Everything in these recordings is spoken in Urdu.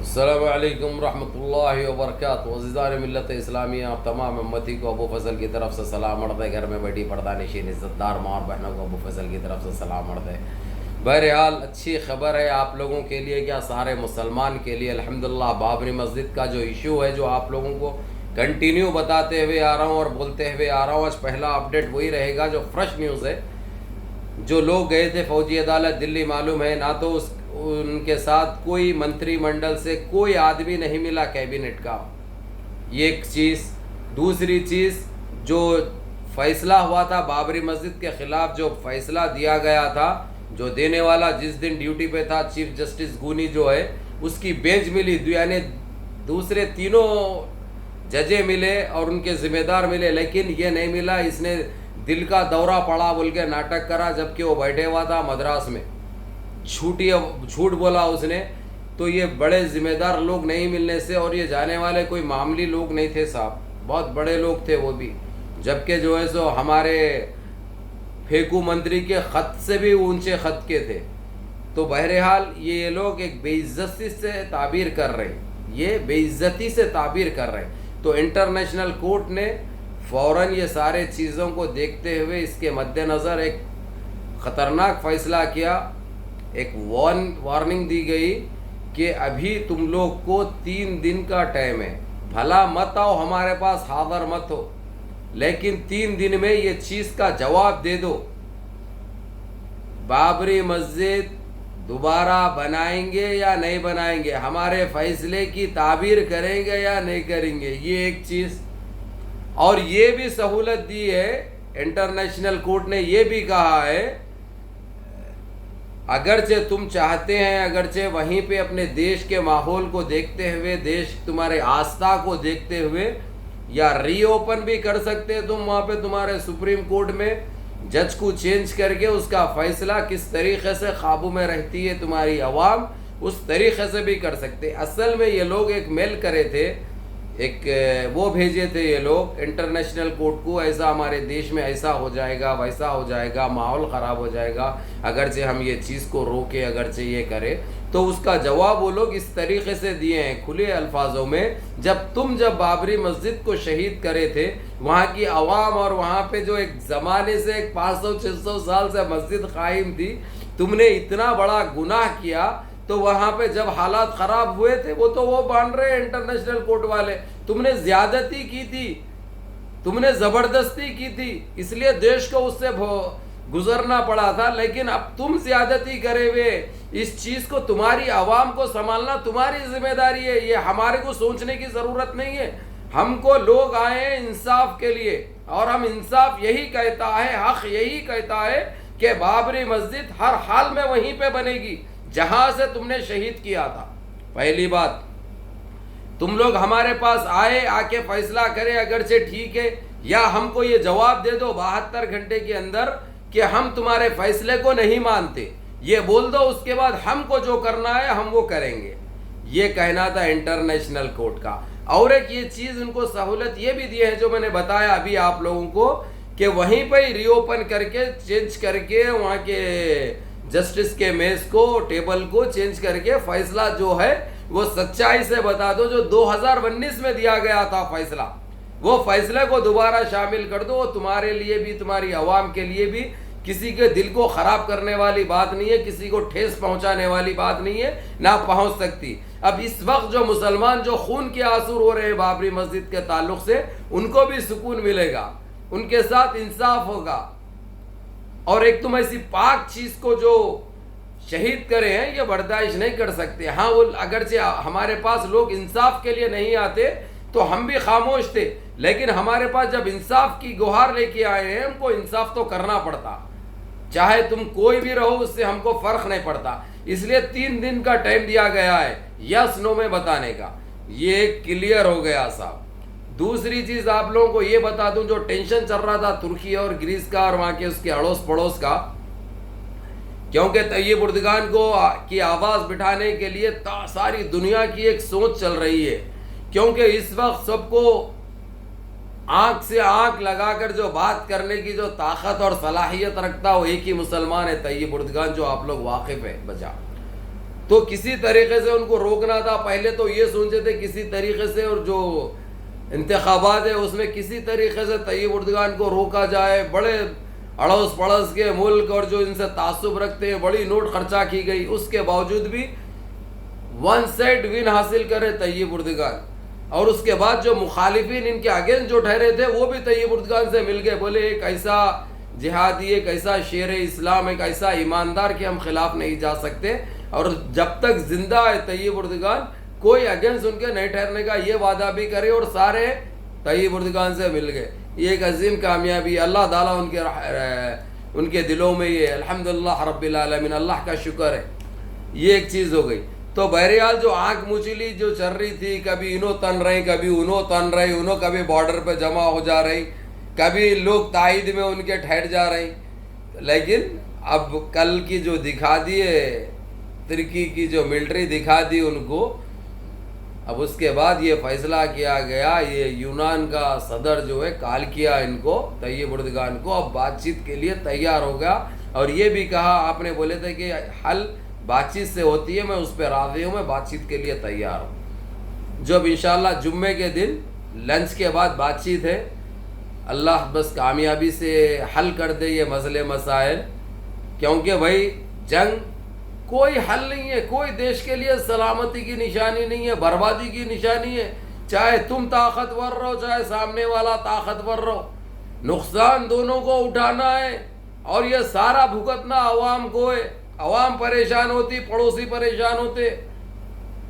السلام علیکم ورحمۃ اللہ وبرکاتہ۔ عزیزان ملت اسلامیہ، آپ تمام امتی کو ابو فضل کی طرف سے سلام عرض ہے۔ گھر میں بیٹھی پردہ نشین عزت دار ماں اور بہنوں کو ابو فضل کی طرف سے سلام عرض ہے۔ بہرحال اچھی خبر ہے آپ لوگوں کے لیے، کیا سارے مسلمان کے لیے۔ الحمدللہ بابری مسجد کا جو ایشو ہے، جو آپ لوگوں کو کنٹینیو بتاتے ہوئے آ رہا ہوں اور بولتے ہوئے آ رہا ہوں، آج پہلا اپڈیٹ وہی رہے گا جو فریش نیوز ہے۔ جو لوگ گئے تھے فوجی عدالت دلی، معلوم ہے نہ تو ان کے ساتھ کوئی منتری منڈل سے کوئی آدمی نہیں ملا کیبنٹ کا، یہ ایک چیز۔ دوسری چیز، جو فیصلہ ہوا تھا بابری مسجد کے خلاف، جو فیصلہ دیا گیا تھا، جو دینے والا جس دن ڈیوٹی پہ تھا چیف جسٹس گونی جو ہے، اس کی بینچ ملی، یعنی دوسرے تینوں ججے ملے اور ان کے ذمہ دار ملے، لیکن یہ نہیں ملا۔ اس نے دل کا دورہ پڑا بول کے ناٹک کرا، جبکہ وہ بیٹھے ہوا تھا مدراس میں، جھوٹ بولا اس نے۔ تو یہ بڑے ذمہ دار لوگ نہیں ملنے سے، اور یہ جانے والے کوئی معمولی لوگ نہیں تھے صاحب، بہت بڑے لوگ تھے وہ بھی، جبکہ جو ہے سو ہمارے پھیکو منتری کے خط سے بھی اونچے خط کے تھے۔ تو بہرحال یہ لوگ ایک بے عزتی سے تعبیر کر رہے ہیں، یہ بے عزتی سے تعبیر کر رہے ہیں۔ تو انٹرنیشنل کورٹ نے فوراً یہ سارے چیزوں کو دیکھتے ہوئے اس کے مد نظر ایک خطرناک فیصلہ کیا، ایک وارننگ دی گئی کہ ابھی تم لوگ کو 3 دن کا ٹائم ہے، بھلا مت آؤ ہمارے پاس، حاضر مت ہو، لیکن 3 دن میں یہ چیز کا جواب دے دو، بابری مسجد دوبارہ بنائیں گے یا نہیں بنائیں گے، ہمارے فیصلے کی تعبیر کریں گے یا نہیں کریں گے، یہ ایک چیز۔ اور یہ بھی سہولت دی ہے انٹرنیشنل کورٹ نے، یہ بھی کہا ہے اگرچہ تم چاہتے ہیں، اگرچہ وہیں پہ اپنے دیش کے ماحول کو دیکھتے ہوئے، دیش تمہارے آستھا کو دیکھتے ہوئے، یا ری اوپن بھی کر سکتے تم وہاں پہ تمہارے سپریم کورٹ میں، جج کو چینج کر کے اس کا فیصلہ کس طریقے سے قابو میں رہتی ہے تمہاری عوام، اس طریقے سے بھی کر سکتے۔ اصل میں یہ لوگ ایک میل کرے تھے، ایک وہ بھیجے تھے یہ لوگ انٹرنیشنل کورٹ کو، ایسا ہمارے دیش میں ایسا ہو جائے گا، ویسا ہو جائے گا، ماحول خراب ہو جائے گا اگرچہ ہم یہ چیز کو روکے، اگرچہ یہ کرے۔ تو اس کا جواب وہ لوگ اس طریقے سے دیے ہیں کھلے الفاظوں میں، جب بابری مسجد کو شہید کرے تھے، وہاں کی عوام اور وہاں پہ جو ایک زمانے سے ایک 500-600 سال سے مسجد قائم تھی، تم نے اتنا بڑا گناہ کیا، تو وہاں پہ جب حالات خراب ہوئے تھے، وہ مان رہے ہیں انٹرنیشنل کورٹ والے، تم نے زیادتی کی تھی، تم نے زبردستی کی تھی، اس لیے دیش کو اس سے گزرنا پڑا تھا، لیکن اب تم زیادتی کرے ہوئے اس چیز کو، تمہاری عوام کو سنبھالنا تمہاری ذمہ داری ہے، یہ ہمارے کو سوچنے کی ضرورت نہیں ہے۔ ہم کو لوگ آئے ہیں انصاف کے لیے، اور ہم انصاف یہی کہتا ہے، حق یہی کہتا ہے کہ بابری مسجد ہر حال میں وہیں پہ بنے گی جہاں سے تم نے شہید کیا تھا۔ پہلی بات، تم لوگ ہمارے پاس آئے، آ کے فیصلہ کرے، اگرچہ ٹھیک ہے، یا ہم کو یہ جواب دے دو 72 گھنٹے کے اندر کہ ہم تمہارے فیصلے کو نہیں مانتے، یہ بول دو، اس کے بعد ہم کو جو کرنا ہے ہم وہ کریں گے، یہ کہنا تھا انٹرنیشنل کورٹ کا۔ اور ایک یہ چیز ان کو سہولت یہ بھی دی ہے جو میں نے بتایا ابھی آپ لوگوں کو، کہ وہیں پہ ہی ری اوپن کر کے، چینج کر کے، وہاں کے جسٹس کے میز کو، ٹیبل کو چینج کر کے فیصلہ جو ہے وہ سچائی سے بتا دو، جو 2019 میں دیا گیا تھا فیصلہ، وہ فیصلے کو دوبارہ شامل کر دو۔ وہ تمہارے لیے بھی، تمہاری عوام کے لیے بھی کسی کے دل کو خراب کرنے والی بات نہیں ہے، کسی کو ٹھیس پہنچانے والی بات نہیں ہے، نہ پہنچ سکتی۔ اب اس وقت جو مسلمان جو خون کے آنسو رو رہے ہیں بابری مسجد کے تعلق سے، ان کو بھی سکون ملے گا، ان کے ساتھ انصاف ہوگا۔ اور ایک تم ایسی پاک چیز کو جو شہید کرے ہیں، یہ برداشت نہیں کر سکتے۔ ہاں، وہ اگرچہ ہمارے پاس لوگ انصاف کے لیے نہیں آتے تو ہم بھی خاموش تھے، لیکن ہمارے پاس جب انصاف کی گہار لے کے آئے ہیں، ہم کو انصاف تو کرنا پڑتا، چاہے تم کوئی بھی رہو، اس سے ہم کو فرق نہیں پڑتا۔ اس لیے 3 دن کا ٹائم دیا گیا ہے یس نو میں بتانے کا، یہ کلیئر ہو گیا صاحب۔ دوسری چیز آپ لوگوں کو یہ بتا دوں، جو ٹینشن چل رہا تھا ترکی اور گریس کا اور وہاں کے اس کے اڑوس پڑوس کا، کیونکہ طیب اردگان کو کی آواز بٹھانے کے لیے ساری دنیا کی ایک سوچ چل رہی ہے، کیونکہ اس وقت سب کو آنکھ سے آنکھ لگا کر جو بات کرنے کی جو طاقت اور صلاحیت رکھتا وہ ایک ہی مسلمان ہے، طیب اردگان، جو آپ لوگ واقف ہے بجا۔ تو کسی طریقے سے ان کو روکنا تھا. پہلے تو یہ سوچے تھے کسی طریقے سے, اور جو انتخابات ہے اس میں کسی طریقے سے طیب اردگان کو روکا جائے. بڑے اڑوس پڑوس کے ملک اور جو ان سے تعصب رکھتے ہیں بڑی نوٹ خرچہ کی گئی, اس کے باوجود بھی ون سائڈ ون حاصل کرے طیب اردگان. اور اس کے بعد جو مخالفین ان کے اگینسٹ جو ٹھہرے تھے وہ بھی طیب اردگان سے مل گئے, بولے ایک ایسا جہادی, ایک ایسا شیر اسلام, ایک ایسا ایماندار کہ ہم خلاف نہیں جا سکتے, اور جب تک زندہ ہے طیب اردگان کوئی اگینسٹ ان کے نہیں ٹھہرنے کا, یہ وعدہ بھی کرے, اور سارے طیب اردگان سے مل گئے. یہ ایک عظیم کامیابی, اللہ تعالیٰ ان کے دلوں میں یہ الحمدللہ رب العالمین, اللہ کا شکر ہے. یہ ایک چیز ہو گئی. تو بہرحال جو آنکھ مچلی جو چل رہی تھی, کبھی انہوں تن رہی, کبھی انہوں تن رہی, انہوں کبھی بارڈر پہ جمع ہو جا رہی, کبھی لوگ تائید میں ان کے ٹھہر جا رہی. لیکن اب کل کی جو دکھا دیے ترکی کی جو ملٹری دکھا دی ان کو, اب اس کے بعد یہ فیصلہ کیا گیا, یہ یونان کا صدر جو ہے کال کیا ان کو طیب اردگان کو, اب بات چیت کے لیے تیار ہو گیا. اور یہ بھی کہا, آپ نے بولے تھے کہ حل بات چیت سے ہوتی ہے, میں اس پہ راضی ہوں, میں بات چیت کے لیے تیار ہوں. جب انشاءاللہ جمعے کے دن لنچ کے بعد بات چیت ہے, اللہ بس کامیابی سے حل کر دے یہ مسئلے مسائل, کیونکہ بھائی جنگ کوئی حل نہیں ہے, کوئی دیش کے لیے سلامتی کی نشانی نہیں ہے, بربادی کی نشانی ہے. چاہے تم طاقتور رہو چاہے سامنے والا طاقتور رہو, نقصان دونوں کو اٹھانا ہے, اور یہ سارا بھگتنا عوام کو ہے. عوام پریشان ہوتی, پڑوسی پریشان ہوتے,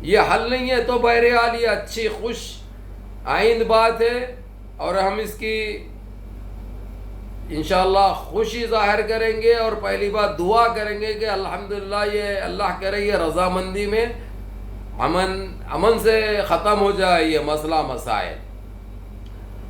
یہ حل نہیں ہے. تو بہرحال یہ اچھی خوش آئند بات ہے, اور ہم اس کی انشاءاللہ خوشی ظاہر کریں گے, اور پہلی بات دعا کریں گے کہ الحمدللہ یہ اللہ کرے یہ رضامندی میں امن سے ختم ہو جائے یہ مسئلہ مسائل.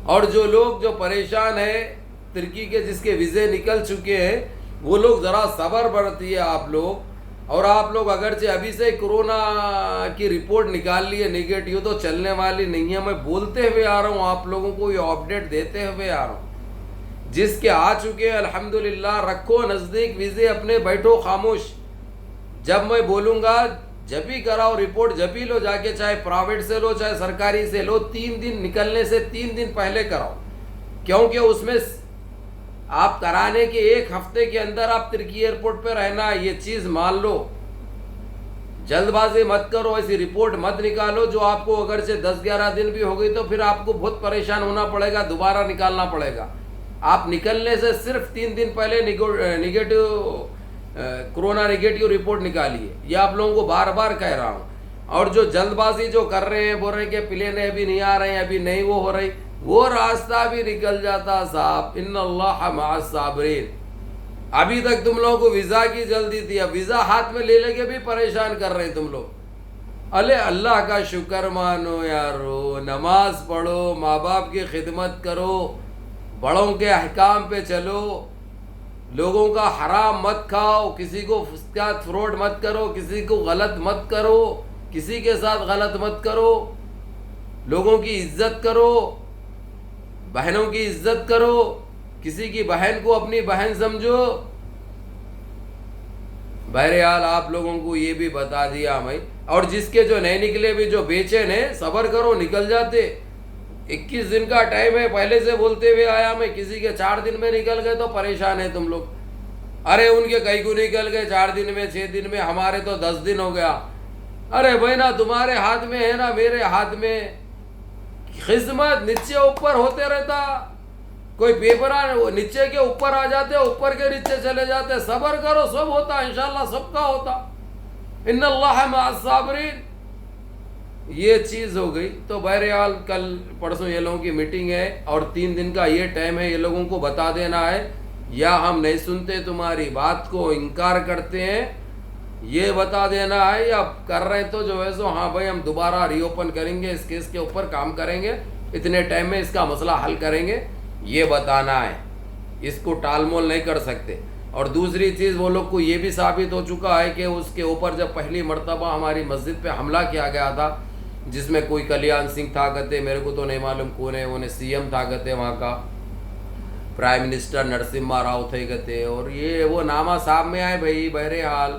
اور جو لوگ جو پریشان ہیں ترکی کے, جس کے ویزے نکل چکے ہیں, وہ لوگ ذرا صبر برتیے آپ لوگ. اور آپ لوگ اگرچہ ابھی سے کرونا کی رپورٹ نکال لیے نگیٹیو, تو چلنے والی نہیں ہے. میں بولتے ہوئے آ رہا ہوں, آپ لوگوں کو یہ اپڈیٹ دیتے ہوئے آ رہا ہوں. جس کے آ چکے ہیں الحمدللہ رکھو نزدیک ویزے اپنے, بیٹھو خاموش. جب میں بولوں گا جب ہی کراؤ رپورٹ, جب ہی لو جا کے, چاہے پرائیویٹ سے لو چاہے سرکاری سے لو, 3 دن نکلنے سے 3 دن پہلے کراؤ, کیونکہ اس میں آپ کرانے کے 1 ہفتے کے اندر آپ ترکی ایئرپورٹ پہ رہنا ہے. یہ چیز مان لو, جلد بازی مت کرو, ایسی رپورٹ مت نکالو جو آپ کو اگرچہ 10-11 دن بھی ہو گئی تو پھر آپ کو بہت پریشان ہونا پڑے گا, دوبارہ نکالنا پڑے گا. آپ نکلنے سے صرف 3 دن پہلے نگیٹو کرونا نگیٹو رپورٹ نکالیے. یہ آپ لوگوں کو بار بار کہہ رہا ہوں. اور جو جلد بازی جو کر رہے ہیں, بول رہے ہیں کہ پلینیں ابھی نہیں آ رہے ہیں, ابھی نہیں وہ ہو رہی, وہ راستہ بھی نکل جاتا صاحب. ان اللہ مع الصابرین. ابھی تک تم لوگوں کو ویزا کی جلدی تھی, اب ویزا ہاتھ میں لے کے بھی پریشان کر رہے ہیں تم لوگ. ارے اللہ کا شکر مانو یارو, نماز پڑھو, ماں باپ کی خدمت کرو, بڑوں کے احکام پہ چلو, لوگوں کا حرام مت کھاؤ, کسی کو فراڈ مت کرو, کسی کو غلط مت کرو, کسی کے ساتھ غلط مت کرو, لوگوں کی عزت کرو, بہنوں کی عزت کرو, کسی کی بہن کو اپنی بہن سمجھو. بہرحال آپ لوگوں کو یہ بھی بتا دیا میں. اور جس کے جو نہیں نکلے بھی, جو بیچین ہیں, صبر کرو, نکل جاتے. 21 دن کا ٹائم ہے, پہلے سے بولتے ہوئے آیا میں. کسی کے 4 دن میں نکل گئے تو پریشان ہیں تم لوگ. ارے ان کے کئی کو نکل گئے 4 دن میں 6 دن میں, ہمارے تو 10 دن ہو گیا. ارے بھائی نا تمہارے ہاتھ میں ہے نا میرے ہاتھ میں, خدمت نیچے اوپر ہوتے رہتا. کوئی پیپر نیچے کے اوپر آ جاتے, اوپر کے نیچے چلے جاتے. صبر کرو, سب ہوتا انشاءاللہ, سب کا ہوتا. ان اللہ مع الصابرین. یہ چیز ہو گئی. تو بہرحال کل پرسوں یہ لوگوں کی میٹنگ ہے, اور 3 دن کا یہ ٹائم ہے. یہ لوگوں کو بتا دینا ہے, یا ہم نہیں سنتے تمہاری بات کو, انکار کرتے ہیں, یہ بتا دینا ہے. یا کر رہے ہیں تو جو ہے سو ہاں بھائی ہم دوبارہ ری اوپن کریں گے, اس کیس کے اوپر کام کریں گے, اتنے ٹائم میں اس کا مسئلہ حل کریں گے, یہ بتانا ہے. اس کو ٹال مول نہیں کر سکتے. اور دوسری چیز, وہ لوگ کو یہ بھی ثابت ہو چکا ہے کہ اس کے اوپر جب پہلی مرتبہ ہماری مسجد پہ حملہ کیا گیا تھا, جس میں کوئی کلیان سنگھ تھا کہتے, میرے کو تو نہیں معلوم کون ہے, انہیں سی ایم تھا کہتے, وہاں کا پرائم منسٹر نرسمہا راؤ تھے کہتے, اور یہ وہ نامہ صاحب میں آئے بھائی. بہرحال